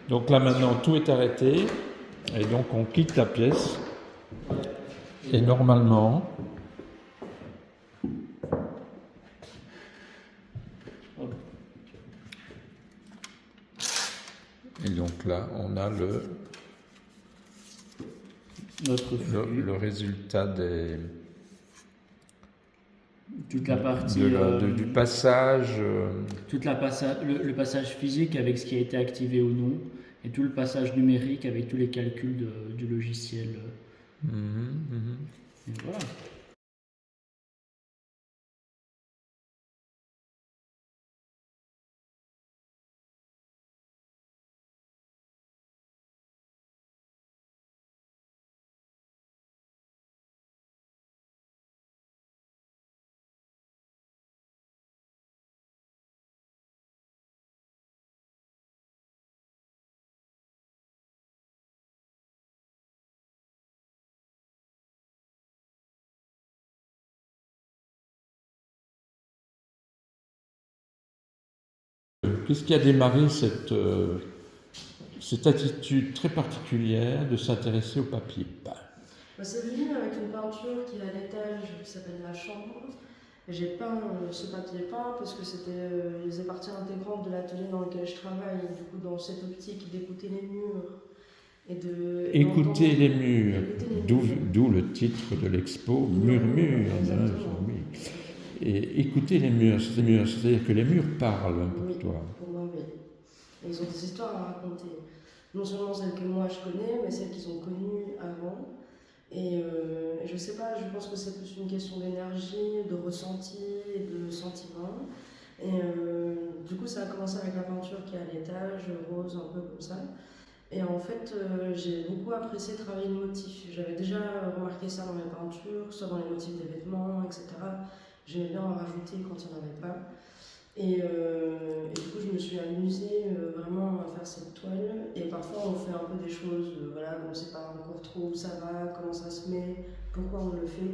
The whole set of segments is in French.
Donc là maintenant tout est arrêté et donc on quitte la pièce et normalement et donc là on a le résultat toute la partie du passage. Le passage physique avec ce qui a été activé ou non, et tout le passage numérique avec tous les calculs du logiciel. Et voilà. Qu'est-ce qui a démarré cette attitude très particulière de s'intéresser au papier peint? C'est venu avec une peinture qui est à l'étage qui s'appelle La Chambre. J'ai peint ce papier peint parce que il faisait partie intégrante de l'atelier dans lequel je travaille. Et du coup, dans cette optique d'écouter les murs Écouter les murs, d'où le titre de l'expo, Murmure. Et écouter les murs, c'est-à-dire que les murs parlent pour toi. Pour moi, oui. Et ils ont des histoires à raconter. Non seulement celles que moi je connais, mais celles qu'ils ont connues avant. Et je sais pas, je pense que c'est plus une question d'énergie, de ressenti et de sentiment. Et du coup, ça a commencé avec la peinture qui est à l'étage, rose, un peu comme ça. Et en fait, j'ai beaucoup apprécié travailler le motif. J'avais déjà remarqué ça dans mes peintures, soit dans les motifs des vêtements, etc. J'aimais bien en rajouter quand il n'y en avait pas. Et du coup, je me suis amusée vraiment à faire cette toile. Et parfois, on fait un peu des choses, voilà, on ne sait pas encore trop où ça va, comment ça se met, pourquoi on le fait.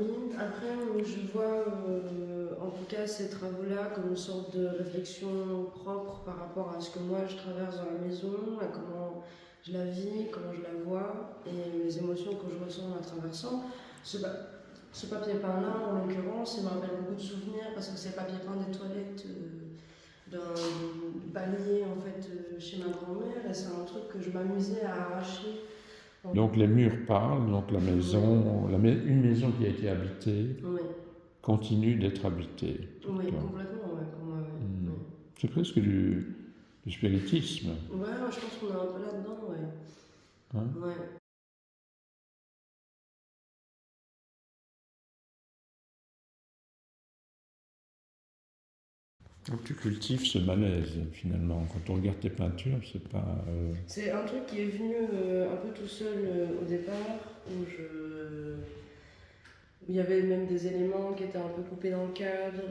Oui, après, je vois en tout cas ces travaux-là comme une sorte de réflexion propre par rapport à ce que moi je traverse dans la maison, à comment je la vis, comment je la vois et les émotions que je ressens en la traversant. Ce papier peint-là, en l'occurrence, il me rappelle beaucoup de souvenirs parce que c'est le papier peint des toilettes d'un panier en fait, chez ma grand-mère et c'est un truc que je m'amusais à arracher. Donc les murs parlent, donc la maison, une maison qui a été habitée continue d'être habitée. Oui, complètement, ouais, pour moi, oui. C'est presque du spiritisme. Ouais, je pense qu'on est un peu là-dedans, ouais. Hein? Ouais. Donc tu cultives ce malaise finalement. Quand on regarde tes peintures, c'est pas. C'est un truc qui est venu un peu tout seul au départ, où il y avait même des éléments qui étaient un peu coupés dans le cadre,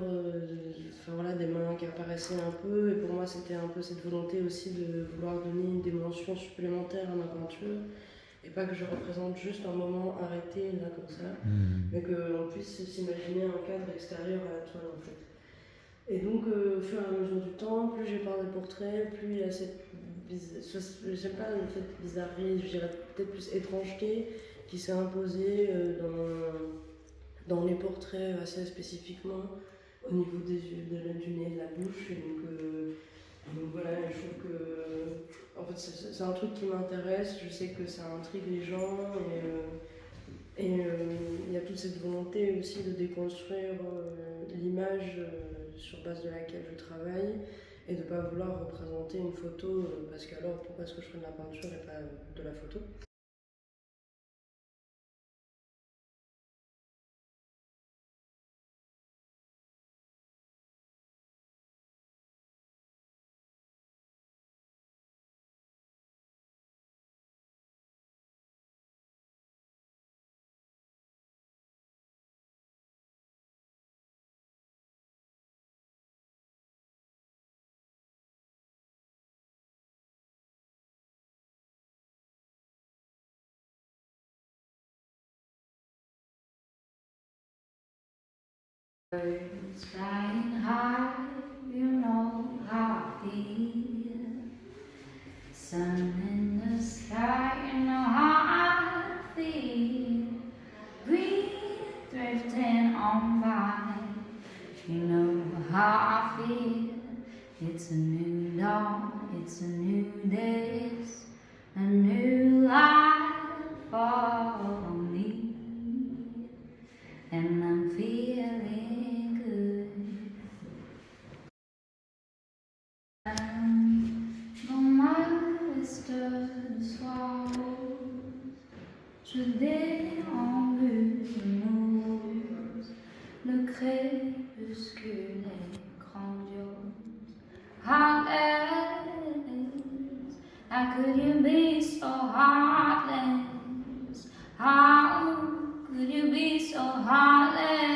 enfin voilà, des mains qui apparaissaient un peu. Et pour moi, c'était un peu cette volonté aussi de vouloir donner une dimension supplémentaire à ma peinture. Et pas que je représente juste un moment arrêté là comme ça, mais qu'on puisse s'imaginer un cadre extérieur à la toile en fait. Et donc, au fur et à mesure du temps, plus j'ai peint des portraits, plus il y a cette j'aime pas cette bizarrerie, je dirais peut-être plus étrangeté qui s'est imposée dans les portraits assez spécifiquement au niveau des yeux, du nez, de la bouche. Et donc voilà, je trouve que en fait, c'est un truc qui m'intéresse, je sais que ça intrigue les gens et il y a toute cette volonté aussi de déconstruire l'image sur base de laquelle je travaille et de ne pas vouloir représenter une photo parce que alors pourquoi est-ce que je fais de la peinture et pas de la photo? Birds flying high, you know how I feel. sun in the sky, you know how I feel. Breeze drifting on by, you know how I feel. It's a new dawn, it's a new day, it's a new life for me, and I'm feeling good. Dans ma veste de soir, je déambule le crépuscule est grandiose. Heartless, how could you be so heartless? How could you be so heartless?